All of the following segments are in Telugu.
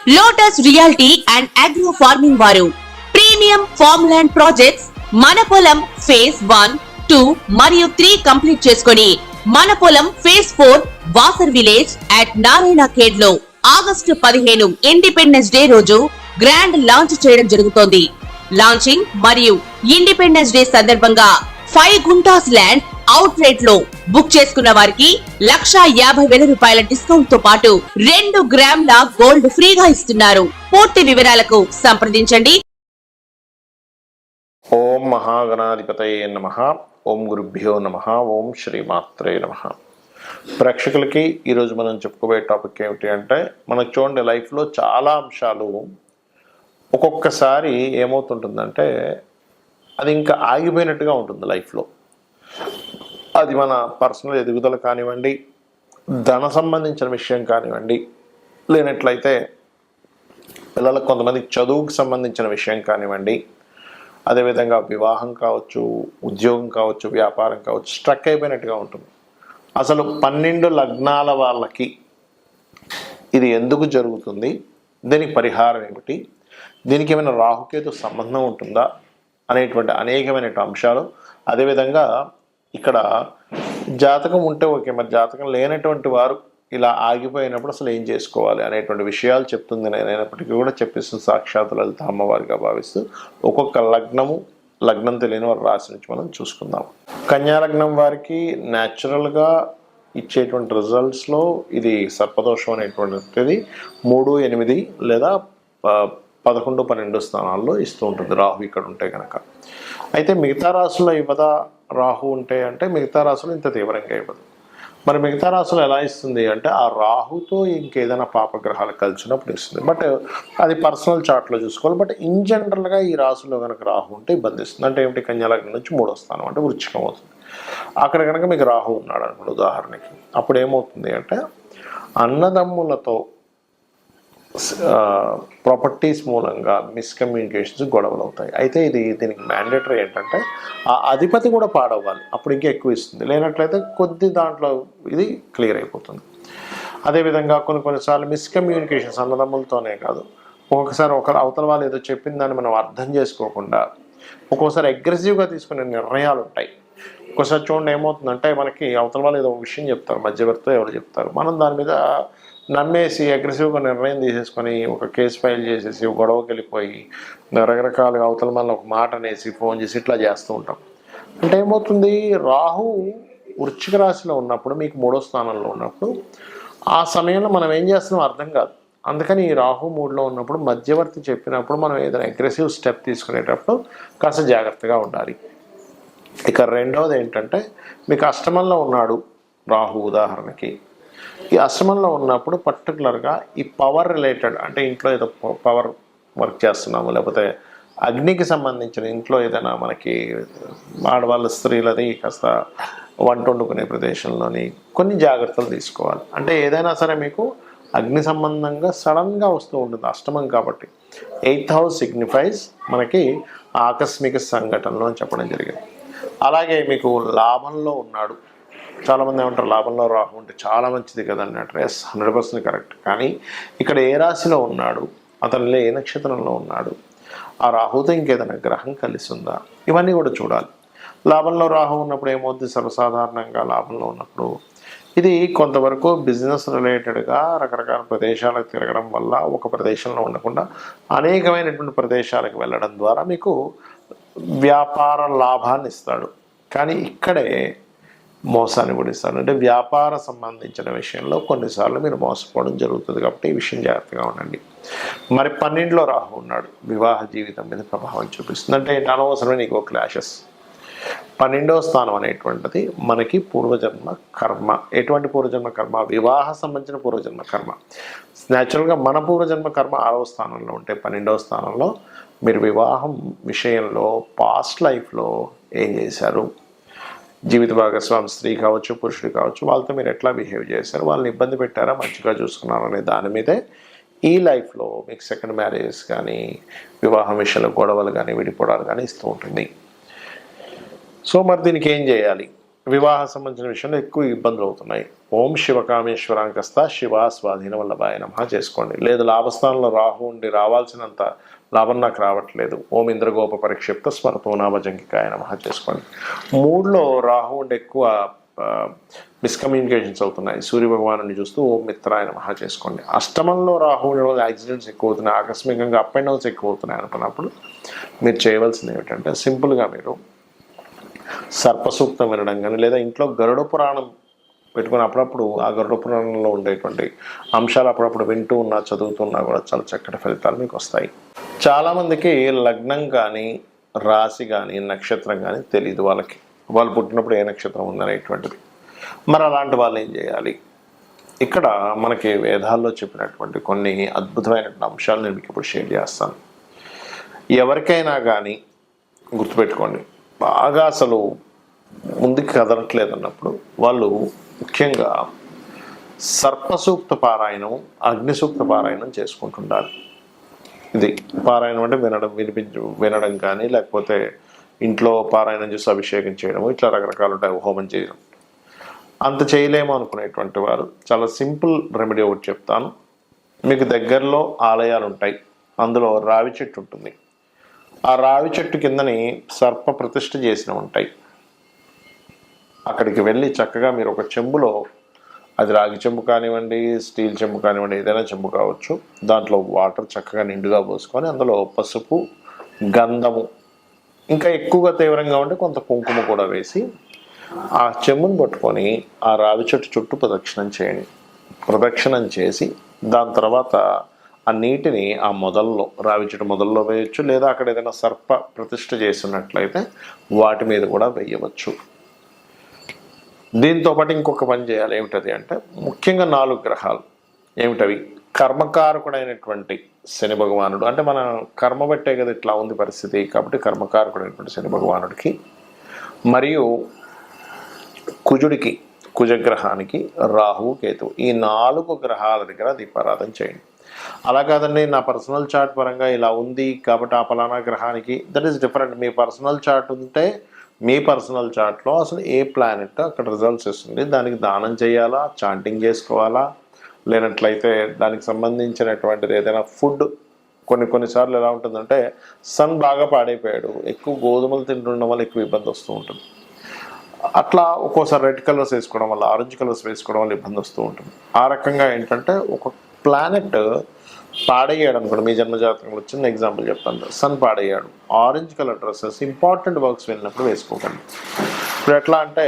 Lotus reality and agro farming వారు ప్రీమియం ఫార్మ్ ల్యాండ్ ప్రాజెక్ట్స్ మన పొలం ఫేజ్ 1, 2 మరియు 3 కంప్లీట్ చేసుకొని మన పొలం phase 4 Wasar village at Narayana Khed లో ఆగస్టు 15 ఇండిపెండెన్స్ డే రోజు గ్రాండ్ లాంచ్ చేయడం జరుగుతోంది. లాంచింగ్ మరియు ఇండిపెండెన్స్ డే సందర్భంగా 5 గుంటాస్ ల్యాండ్ అవుట్ రేట్ లో బుక్ చేసుకున్న వారికి 1,50,000 రూపాయల డిస్కౌంట్ తో పాటు 2 గ్రాముల గోల్డ్ ఫ్రీగా ఇస్తున్నారు. పూర్తి వివరాలకు సంప్రదించండి. ఓం మహాగణాధిపతయే నమః. ఓం గురుభ్యో నమః. ఓం శ్రీమాత్రే నమః. ప్రేక్షకులకి ఈరోజు మనం చెప్పుకోబోయే టాపిక్ ఏమిటి అంటే, మనకు చూడండి లైఫ్లో చాలా అంశాలు ఒక్కొక్కసారి ఏమవుతుంటుందంటే అది ఇంకా ఆగిపోయినట్టుగా ఉంటుంది లైఫ్లో. అది మన పర్సనల్ ఎదుగుదల కానివ్వండి, ధన సంబంధించిన విషయం కానివ్వండి, లేనట్లయితే పిల్లలకు కొంతమందికి చదువుకు సంబంధించిన విషయం కానివ్వండి, అదేవిధంగా వివాహం కావచ్చు, ఉద్యోగం కావచ్చు, వ్యాపారం కావచ్చు, స్ట్రక్ అయిపోయినట్టుగా ఉంటుంది. అసలు 12 లగ్నాల వాళ్ళకి ఇది ఎందుకు జరుగుతుంది, దీనికి పరిహారం ఏమిటి, దీనికి ఏమైనా రాహుకేతు సంబంధం ఉంటుందా అనేటువంటి అనేకమైన అంశాలు, అదేవిధంగా ఇక్కడ జాతకం ఉంటే ఓకే, మరి జాతకం లేనటువంటి వారు ఇలా ఆగిపోయినప్పుడు అసలు ఏం చేసుకోవాలి అనేటువంటి విషయాలు చెప్తుంది. నేనైనప్పటికీ కూడా చెప్పిస్తుంది సాక్షాత్ లలిత అమ్మవారిగా భావిస్తూ ఒక్కొక్క లగ్నం తెలియని వారి రాశి నుంచి మనం చూసుకుందాం. కన్యా లగ్నం వారికి న్యాచురల్గా ఇచ్చేటువంటి రిజల్ట్స్లో ఇది సర్పదోషం అనేటువంటిది 3, 8 లేదా 11, 12 స్థానాల్లో ఇస్తూ ఉంటుంది రాహు ఇక్కడ ఉంటే కనుక. అయితే మిగతా రాశుల్లో ఇవ్వదా రాహు ఉంటే అంటే, మిగతా రాశులు ఇంత తీవ్రంగా ఇవ్వదు. మరి మిగతా రాశులు ఎలా ఇస్తుంది అంటే, ఆ రాహుతో ఇంకేదైనా పాపగ్రహాలు కలిసినప్పుడు ఇస్తుంది. బట్ అది పర్సనల్ చార్ట్లో చూసుకోవాలి. బట్ ఇన్ జనరల్గా ఈ రాశిలో కనుక రాహు ఉంటే ఇబ్బంది ఇస్తుంది. అంటే ఏమిటి, కన్యా లగ్నం నుంచి 3వ స్థానం అంటే వృశ్చికం అవుతుంది. అక్కడ కనుక మీకు రాహు ఉన్నాడు అనుకోండి ఉదాహరణకి, అప్పుడు ఏమవుతుంది అంటే అన్నదమ్ములతో ప్రాపర్టీస్ మూలంగా మిస్కమ్యూనికేషన్స్ గొడవలు అవుతాయి. అయితే దీనికి మ్యాండేటరీ ఏంటంటే ఆ అధిపతి కూడా పాడవ్వాలి, అప్పుడు ఇంకా ఎక్కువ ఇస్తుంది. లేనట్లయితే కొద్ది దాంట్లో ఇది క్లియర్ అయిపోతుంది. అదేవిధంగా కొన్నిసార్లు మిస్కమ్యూనికేషన్స్ అన్నదమ్ములతోనే కాదు, ఒక్కొక్కసారి అవతల వాళ్ళు ఏదో చెప్పిన దాన్ని మనం అర్థం చేసుకోకుండా ఒక్కోసారి అగ్రెసివ్గా తీసుకునే నిర్ణయాలు ఉంటాయి. ఒక్కోసారి చూడండి ఏమవుతుందంటే, మనకి అవతల వాళ్ళు ఏదో విషయం చెప్తారు, మధ్యవర్తితో ఎవరు చెప్తారు, మనం దాని మీద నమ్మేసి అగ్రెసివ్గా నిర్ణయం తీసేసుకొని ఒక కేసు ఫైల్ చేసేసి గొడవకి వెళ్ళిపోయి రకరకాలుగా అవతల మళ్ళీ ఒక మాట అనేసి ఫోన్ చేసి ఇట్లా చేస్తూ ఉంటాం. అంటే ఏమవుతుంది, రాహు వృశ్చిక రాశిలో ఉన్నప్పుడు, మీకు 3వ స్థానంలో ఉన్నప్పుడు, ఆ సమయంలో మనం ఏం చేస్తున్నాం అర్థం కాదు. అందుకని ఈ రాహు 3లో ఉన్నప్పుడు మధ్యవర్తి చెప్పినప్పుడు మనం ఏదైనా అగ్రెసివ్ స్టెప్ తీసుకునేటప్పుడు కాస్త జాగ్రత్తగా ఉండాలి. ఇక రెండవది ఏంటంటే, మీకు అష్టమంలో ఉన్నాడు రాహు ఉదాహరణకి. ఈ అష్టమంలో ఉన్నప్పుడు పర్టికులర్గా ఈ పవర్ రిలేటెడ్, అంటే ఇంట్లో ఏదో పవర్ వర్క్ చేస్తున్నాము, లేకపోతే అగ్నికి సంబంధించిన ఇంట్లో ఏదైనా మనకి ఆడవాళ్ళ స్త్రీలది కాస్త వంట వండుకునే ప్రదేశంలోని కొన్ని జాగ్రత్తలు తీసుకోవాలి. అంటే ఏదైనా సరే మీకు అగ్ని సంబంధంగా సడన్గా వస్తూ ఉంటుంది అష్టమం కాబట్టి. 8th హౌస్ సిగ్నిఫైస్ మనకి ఆకస్మిక సంఘటనలు అని చెప్పడం జరిగింది. అలాగే మీకు లాభంలో ఉన్నాడు, చాలామంది ఏమంటారు లాభంలో రాహు ఉంటే చాలా మంచిది కదా అన్నట్టు. 100% కరెక్ట్. కానీ ఇక్కడ ఏ రాశిలో ఉన్నాడు, అతనిలో ఏ నక్షత్రంలో ఉన్నాడు, ఆ రాహుతో ఇంకేదైనా గ్రహం కలిసి ఉందా, ఇవన్నీ కూడా చూడాలి. లాభంలో రాహు ఉన్నప్పుడు ఏమవుతుంది, సర్వసాధారణంగా లాభంలో ఉన్నప్పుడు ఇది కొంతవరకు బిజినెస్ రిలేటెడ్గా రకరకాల ప్రదేశాలకు తిరగడం వల్ల ఒక ప్రదేశంలో ఉండకుండా అనేకమైనటువంటి ప్రదేశాలకు వెళ్ళడం ద్వారా మీకు వ్యాపార లాభాన్ని ఇస్తాడు. కానీ ఇక్కడే మోసాన్ని కూడా ఇస్తాడు. అంటే వ్యాపార సంబంధించిన విషయంలో కొన్నిసార్లు మీరు మోసపోవడం జరుగుతుంది. కాబట్టి ఈ విషయం జాగ్రత్తగా ఉండండి. మరి 12లో రాహు ఉన్నాడు, వివాహ జీవితం మీద ప్రభావం చూపిస్తుంది. అంటే అనవసరమే నీకు క్లాషెస్. 12వ స్థానం అనేటువంటిది మనకి పూర్వజన్మ కర్మ. ఎటువంటి పూర్వజన్మ కర్మ? వివాహ సంబంధించిన పూర్వజన్మ కర్మ. న్యాచురల్గా మన పూర్వజన్మ కర్మ 6వ స్థానంలో ఉంటే 12వ స్థానంలో మీరు వివాహం విషయంలో పాస్ట్ లైఫ్లో ఏం చేశారు, జీవిత భాగస్వామి స్త్రీ కావచ్చు, పురుషుడు కావచ్చు, వాళ్ళతో మీరు ఎట్లా బిహేవ్ చేశారు, వాళ్ళని ఇబ్బంది పెట్టారా, మంచిగా చూసుకున్నారా అనే దాని మీదే ఈ లైఫ్లో మీకు సెకండ్ మ్యారేజెస్ కానీ వివాహం విషయంలో గొడవలు కానీ విడిపోవడాలు కానీ ఇస్తూ ఉంటుంది. సో మరి దీనికి ఏం చేయాలి? వివాహ సంబంధించిన విషయంలో ఎక్కువ ఇబ్బందులు అవుతున్నాయి. ఓం శివకామేశ్వరాంకస్త శివ స్వాధీన వల్లభాయ నమః చేసుకోండి. లేదు లాభస్థానంలో రాహు ఉండి రావాల్సినంత లాభం నాకు రావట్లేదు, ఓం ఇంద్రగోప పరిక్షిప్త స్మరతో నాభజంకికాయ నమః చేసుకోండి. 3లో రాహు ఉండి ఎక్కువ మిస్కమ్యూనికేషన్స్ అవుతున్నాయి, సూర్య భగవాను చూస్తూ ఓం మిత్రాయ నమః చేసుకోండి. అష్టమంలో రాహు ఉండడం వల్ల యాక్సిడెంట్స్ ఎక్కువ అవుతున్నాయి, ఆకస్మికంగా అప్ అండ్ డౌన్స్ ఎక్కువ అవుతున్నాయి అనుకున్నప్పుడు మీరు చేయవలసింది ఏమిటంటే సింపుల్గా మీరు సర్పసూక్తం వినడం కానీ, లేదా ఇంట్లో గరుడ పురాణం పెట్టుకుని అప్పుడప్పుడు ఆ గరుడ పురాణంలో ఉండేటువంటి అంశాలు అప్పుడప్పుడు వింటూ ఉన్నా చదువుతున్నా కూడా చాలా చక్కటి ఫలితాలు మీకు వస్తాయి. చాలామందికి లగ్నం కానీ రాశి కానీ నక్షత్రం కానీ తెలియదు, వాళ్ళు పుట్టినప్పుడు ఏ నక్షత్రం ఉందనేటువంటిది. మరి అలాంటి వాళ్ళు ఏం చేయాలి? ఇక్కడ మనకి వేదాల్లో చెప్పినటువంటి కొన్ని అద్భుతమైనటువంటి అంశాలు నేను మీకు ఇప్పుడు షేర్ చేస్తాను. ఎవరికైనా కానీ గుర్తుపెట్టుకోండి, బాగా అసలు ముందుకు కదలట్లేదు అన్నప్పుడు వాళ్ళు ముఖ్యంగా సర్పసూక్త పారాయణం, అగ్నిసూక్త పారాయణం చేసుకుంటుండాలి. ఇది పారాయణం అంటే వినడం కానీ, లేకపోతే ఇంట్లో పారాయణం చేసి అభిషేకం చేయడం, ఇట్లా రకరకాలు ఉంటాయి, హోమం చేయడం. అంత చేయలేము అనుకునేటువంటి వారు చాలా సింపుల్ రెమెడీ ఒకటి చెప్తాను. మీకు దగ్గరలో ఆలయాలు ఉంటాయి, అందులో రావి చెట్టు ఉంటుంది. ఆ రావి చెట్టు కిందని సర్ప ప్రతిష్ఠ చేసినవి ఉంటాయి. అక్కడికి వెళ్ళి చక్కగా మీరు ఒక చెంబులో, అది రాగి చెంబు కానివ్వండి, స్టీల్ చెంబు కానివ్వండి, ఏదైనా చెంబు కావచ్చు, దాంట్లో వాటర్ చక్కగా నిండుగా పోసుకొని అందులో పసుపు, గంధము, ఇంకా ఎక్కువగా తీవ్రంగా ఉంటే కొంత కుంకుమ కూడా వేసి ఆ చెంబును పట్టుకొని ఆ రావి చెట్టు చుట్టూ ప్రదక్షిణం చేయండి. ప్రదక్షిణం చేసి దాని తర్వాత ఆ నీటిని ఆ మొదల్లో, రావి చెట్టు మొదల్లో వేయచ్చు, లేదా అక్కడ ఏదైనా సర్ప ప్రతిష్ఠ చేసినట్లయితే వాటి మీద కూడా వేయవచ్చు. దీంతో పాటు ఇంకొక పని చేయాలి. ఏమిటది అంటే ముఖ్యంగా 4 గ్రహాలు ఏమిటవి? కర్మకారకుడైనటువంటి శని భగవానుడు, అంటే మన కర్మ బట్టే కదా ఇట్లా ఉంది పరిస్థితి, కాబట్టి కర్మకారకుడైనటువంటి శని భగవానుడికి, మరియు కుజుడికి, కుజగ్రహానికి, రాహువు, కేతువు, ఈ 4 గ్రహాల దగ్గర దీపారాధన చేయండి. అలా కాదండి నా పర్సనల్ చార్ట్ పరంగా ఇలా ఉంది కాబట్టి ఆ పలానా గ్రహానికి, that is different. Me personal chart ఉంటే మీ పర్సనల్ చార్ట్లో అసలు ఏ ప్లానెట్ అక్కడ రిజల్ట్స్ ఇస్తుంది, దానికి దానం చేయాలా, చాంటింగ్ చేసుకోవాలా, లేనట్లయితే దానికి సంబంధించినటువంటిది ఏదైనా ఫుడ్. కొన్నిసార్లు ఎలా ఉంటుందంటే సన్ బాగా పాడైపోయాడు, ఎక్కువ గోధుమలు తింటుండడం వల్ల ఎక్కువ ఇబ్బంది వస్తూ ఉంటుంది. అట్లా ఒక్కోసారి రెడ్ కలర్స్ వేసుకోవడం వల్ల, ఆరెంజ్ కలర్స్ వేసుకోవడం వల్ల ఇబ్బంది వస్తూ ఉంటుంది. ఆ రకంగా ఏంటంటే ఒక ప్లానెట్ పాడయ్యాడు అనుకోండి, మీ జన్మజాతకంలో చిన్న ఎగ్జాంపుల్ చెప్తాను, సన్ పాడయ్యాడు, orange colour dresses important works వెళ్ళినప్పుడు వేసుకోకండి. ఇప్పుడు ఎట్లా అంటే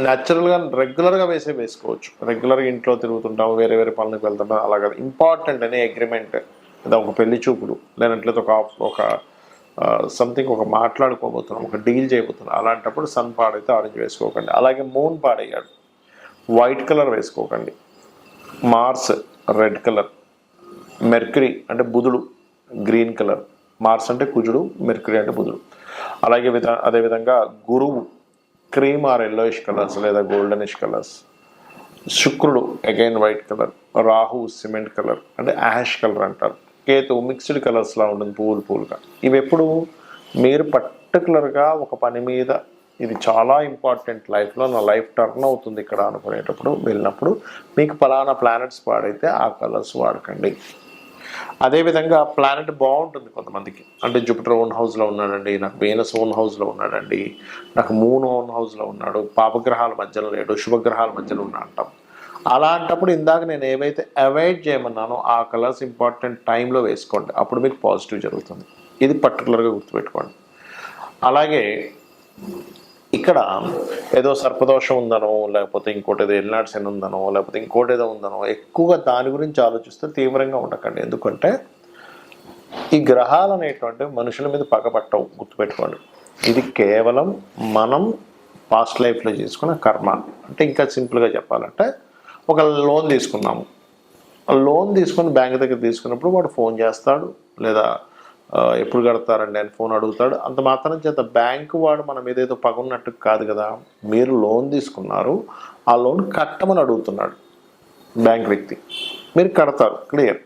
న్యాచురల్గా రెగ్యులర్గా వేసుకోవచ్చు. రెగ్యులర్గా ఇంట్లో తిరుగుతుంటాము, వేరే వేరే పనులకు వెళ్తుంటాం, అలాగే ఇంపార్టెంట్ అనే అగ్రిమెంట్, లేదా ఒక పెళ్లి చూపులు, లేనట్లయితే ఒక సంథింగ్ ఒక మాట్లాడుకోబోతున్నాం, ఒక డీల్ చేయబోతున్నాం, అలాంటప్పుడు సన్ పాడైతే ఆరెంజ్ వేసుకోకండి. అలాగే మూన్ పాడయ్యాడు, వైట్ కలర్ వేసుకోకండి. మార్స్ రెడ్ కలర్, మెర్క్యూరీ అంటే బుధుడు గ్రీన్ కలర్, మార్స్ అంటే కుజుడు, మెర్క్యూరీ అంటే బుధుడు. అదేవిధంగా గురువు క్రీమ్ ఆర్ ఎల్లోయిష్ కలర్స్ లేదా గోల్డెనిష్ కలర్స్, శుక్రుడు again white colour, Rahu cement colour అంటే యాష్ కలర్ అంటారు, కేతు మిక్స్డ్ కలర్స్లా ఉంటుంది పువ్వులుగా. ఇవి ఎప్పుడు మీరు పర్టికులర్గా ఒక పని మీద ఇది చాలా ఇంపార్టెంట్, లైఫ్లో నా లైఫ్ టర్న్ అవుతుంది ఇక్కడ అనుకునేటప్పుడు వెళ్ళినప్పుడు మీకు ఫలానా ప్లానెట్స్ పాడైతే ఆ కలర్స్ వాడకండి. అదేవిధంగా ప్లానెట్ బాగుంటుంది కొంతమందికి, అంటే జూపిటర్ ఓన్ హౌస్లో ఉన్నాడండి, నాకు వీనస్ ఓన్ హౌస్లో ఉన్నాడండి, నాకు మూన్ ఓన్ హౌస్లో ఉన్నాడు, పాపగ్రహాల మధ్యలో లేడు, శుభగ్రహాల మధ్యలో ఉన్నా అంటాం. అలాంటప్పుడు ఇందాక నేను ఏవైతే అవాయిడ్ చేయమన్నానో ఆ కలర్స్ ఇంపార్టెంట్ టైంలో వేసుకోండి, అప్పుడు మీకు పాజిటివ్ జరుగుతుంది. ఇది పర్టికులర్గా గుర్తుపెట్టుకోండి. అలాగే ఇక్కడ ఏదో సర్పదోషం ఉందనో, లేకపోతే ఇంకోటి ఏదో ఎల్నాడు శని ఉందనో, లేకపోతే ఇంకోటి ఏదో ఉందనో ఎక్కువగా దాని గురించి ఆలోచిస్తే తీవ్రంగా ఉండకండి. ఎందుకంటే ఈ గ్రహాలు అనేటువంటి మనుషుల మీద పగబట్టవు, గుర్తుపెట్టుకోండి. ఇది కేవలం మనం పాస్ట్ లైఫ్లో చేసుకున్న కర్మ. అంటే ఇంకా సింపుల్గా చెప్పాలంటే ఒక లోన్ తీసుకున్నాము, లోన్ తీసుకొని బ్యాంక్ దగ్గర తీసుకున్నప్పుడు వాడు ఫోన్ చేస్తాడు, లేదా ఎప్పుడు కడతారండి అని ఫోన్ అడుగుతాడు. అంత మాత్రం చేత బ్యాంకు వాడు మన మీద ఏదో పగున్నట్టు కాదు కదా. మీరు లోన్ తీసుకున్నారు, ఆ లోన్ కట్టమని అడుగుతున్నాడు బ్యాంక్ వ్యక్తి, మీరు కడతారు, క్లియర్.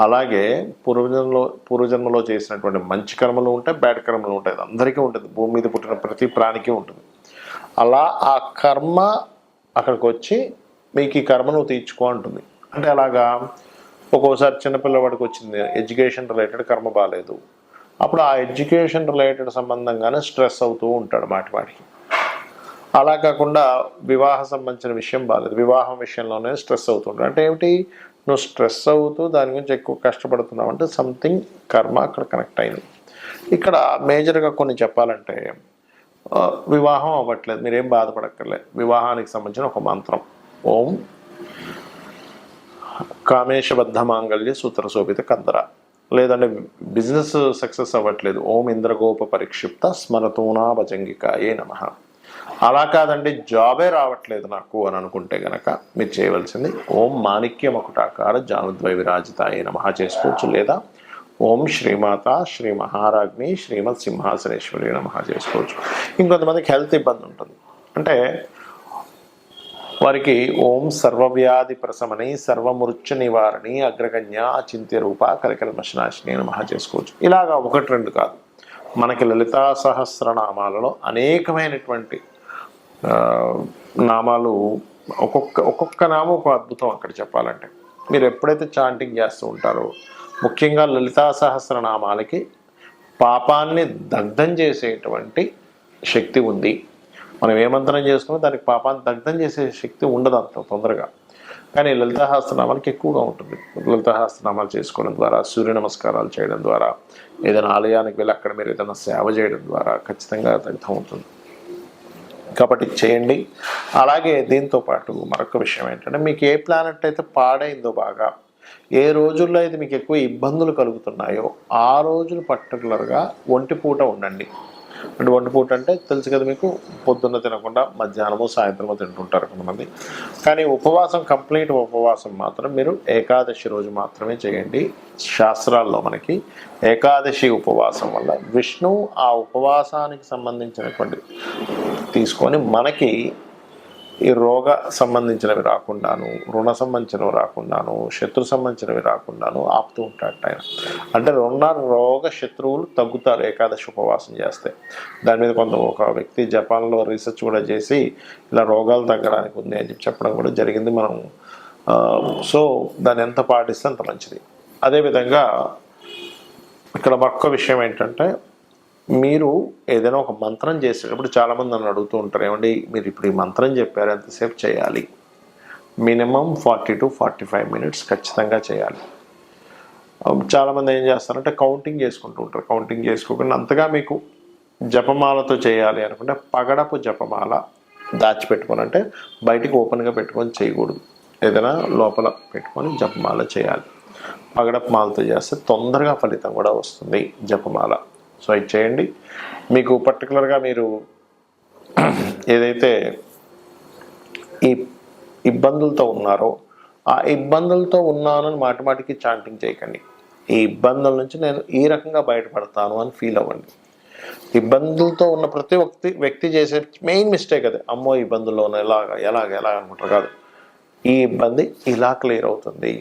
అలాగే పూర్వజన్మలో చేసినటువంటి మంచి కర్మలు ఉంటాయి, బ్యాడ్ కర్మలు ఉంటాయి, అందరికీ ఉంటుంది, భూమి మీద పుట్టిన ప్రతి ప్రాణికి ఉంటుంది. అలా ఆ కర్మ అక్కడికి వచ్చి మీకు ఈ కర్మ నువ్వు తీర్చుకో అంటుంది. అంటే అలాగా ఒక్కోసారి చిన్నపిల్లవాడికి వచ్చింది ఎడ్యుకేషన్ రిలేటెడ్ కర్మ బాగాలేదు, అప్పుడు ఆ ఎడ్యుకేషన్ రిలేటెడ్ సంబంధంగానే స్ట్రెస్ అవుతూ ఉంటాడు మాటికి. అలా కాకుండా వివాహ సంబంధించిన విషయం బాగాలేదు, వివాహం విషయంలోనే స్ట్రెస్ అవుతుంటాడు. అంటే ఏమిటి, నువ్వు స్ట్రెస్ అవుతూ దాని గురించి ఎక్కువ కష్టపడుతున్నావు అంటే సంథింగ్ కర్మ అక్కడ కనెక్ట్ అయింది. ఇక్కడ మేజర్గా కొన్ని చెప్పాలంటే వివాహం అవ్వట్లేదు, మీరేం బాధపడక్కర్లేదు. వివాహానికి సంబంధించిన ఒక మంత్రం, ఓం కామేశబద్ధ మాంగళ్య సూత్ర శోభిత కందర. లేదంటే బిజినెస్ సక్సెస్ అవ్వట్లేదు, ఓం ఇంద్రగోప పరిక్షిప్త స్మరతూనా భజంగికాయే నమః. అలా కాదండి జాబే రావట్లేదు నాకు అని అనుకుంటే గనక మీరు చేయవలసింది ఓం మాణిక్య మకుటాకార జానుద్వై విరాజితాయే నమః చేసుకోవచ్చు. లేదా ఓం శ్రీమాత శ్రీ మహారాజ్ని శ్రీమత్ సింహాసనేశ్వరి నమః చేసుకోవచ్చు. ఇంకొంతమందికి హెల్త్ ఇబ్బంది ఉంటుంది, అంటే వారికి ఓం సర్వవ్యాధి ప్రశమని సర్వమృత్యు నివారణి అగ్రగణ్య అచింత్య రూప కలికల్మశనాశిని నమః చేసుకోవచ్చు. ఇలాగా ఒకటి రెండు కాదు, మనకి లలితా సహస్రనామాలలో అనేకమైనటువంటి నామాలు, ఒక్కొక్క నామం ఒక అద్భుతం. అక్కడ చెప్పాలంటే మీరు ఎప్పుడైతే చాంటింగ్ చేస్తూ ఉంటారో, ముఖ్యంగా లలితా సహస్రనామాలకి పాపాన్ని దగ్ధం చేసేటువంటి శక్తి ఉంది. మనం ఏ మంత్రం చేసుకున్నా దానికి పాపాన్ని దగ్ధం చేసే శక్తి ఉండదు అంత తొందరగా, కానీ లలితా సహస్రనామాలకి ఎక్కువగా ఉంటుంది. లలితా సహస్రనామాలు చేసుకోవడం ద్వారా, సూర్య నమస్కారాలు చేయడం ద్వారా, ఏదైనా ఆలయానికి వెళ్ళి అక్కడ మీరు ఏదైనా సేవ చేయడం ద్వారా ఖచ్చితంగా దగ్ధం అవుతుంది. కాబట్టి చేయండి. అలాగే దీంతో పాటు మరొక విషయం ఏంటంటే, మీకు ఏ ప్లానెట్ అయితే పాడైందో బాగా, ఏ రోజుల్లో అయితే మీకు ఎక్కువ ఇబ్బందులు కలుగుతున్నాయో ఆ రోజులు పర్టికులర్గా ఒంటిపూట ఉండండి. అంటే ఒంటిపూట అంటే తెలుసు కదా మీకు, పొద్దున్న తినకుండా మధ్యాహ్నము సాయంత్రము తింటుంటారు కొంతమంది. కానీ ఉపవాసం, కంప్లీట్ ఉపవాసం మాత్రం మీరు ఏకాదశి రోజు మాత్రమే చేయండి. శాస్త్రాల్లో మనకి ఏకాదశి ఉపవాసం వల్ల విష్ణువు ఆ ఉపవాసానికి సంబంధించినటువంటి తీసుకొని మనకి ఈ రోగ సంబంధించినవి రాకుండాను, రుణ సంబంధించినవి రాకుండాను, శత్రు సంబంధించినవి రాకుండాను ఆపుతూ ఉంటాడు ఆయన. అంటే రోగ శత్రువులు తగ్గుతారు ఏకాదశి ఉపవాసం చేస్తే. దాని మీద ఒక వ్యక్తి జపాన్లో రీసెర్చ్ కూడా చేసి ఇలా రోగాలు తగ్గడానికి ఉంది అని చెప్పడం కూడా జరిగింది. మనం సో దాన్ని ఎంత పాటిస్తే అంత మంచిది. అదేవిధంగా ఇక్కడ మరొక విషయం ఏంటంటే, మీరు ఏదైనా ఒక మంత్రం చేసేటప్పుడు చాలామంది నన్ను అడుగుతూ ఉంటారు, ఏమండి మీరు ఇప్పుడు ఈ మంత్రం చెప్పారు ఎంతసేపు చేయాలి? మినిమం 40 to 45 minutes ఖచ్చితంగా చేయాలి. చాలామంది ఏం చేస్తారంటే కౌంటింగ్ చేసుకుంటూ ఉంటారు. కౌంటింగ్ చేసుకోకుండా అంతగా మీకు జపమాలతో చేయాలి అనుకుంటే పగడపు జపమాల దాచిపెట్టుకొని, అంటే బయటికి ఓపెన్గా పెట్టుకొని చేయకూడదు, ఏదైనా లోపల పెట్టుకొని జపమాల చేయాలి. పగడపు మాలతో చేస్తే తొందరగా ఫలితం కూడా వస్తుంది జపమాల. సో ఇది చేయండి. మీకు పర్టికులర్గా మీరు ఏదైతే ఈ ఇబ్బందులతో ఉన్నారో ఆ ఇబ్బందులతో ఉన్నానని మాటికి చాంటింగ్ చేయకండి. ఈ ఇబ్బందుల నుంచి నేను ఈ రకంగా బయటపడతాను అని ఫీల్ అవ్వండి. ఇబ్బందులతో ఉన్న ప్రతి వ్యక్తి చేసే మెయిన్ మిస్టేక్ అదే, అమ్మో ఇబ్బందుల్లో ఎలాగ అనుకుంటారు. కాదు, ఈ ఇబ్బంది ఇలా క్లియర్ అవుతుంది,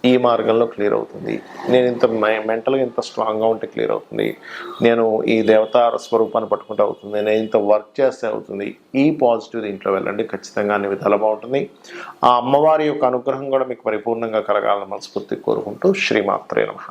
ఈ మార్గంలో క్లియర్ అవుతుంది, నేను ఇంత మెంటల్గా ఇంత స్ట్రాంగ్గా ఉంటే క్లియర్ అవుతుంది, నేను ఈ దేవతా స్వరూపాన్ని పట్టుకుంటే అవుతుంది, నేను ఇంత వర్క్ చేస్తే అవుతుంది. ఈ పాజిటివ్ దీంట్లో వెళ్ళండి, ఖచ్చితంగా అన్ని విధాలు బాగుంటుంది. ఆ అమ్మవారి యొక్క అనుగ్రహం కూడా మీకు పరిపూర్ణంగా కలగాలని మనస్ఫూర్తిగా కోరుకుంటూ శ్రీమాత్రే నమః.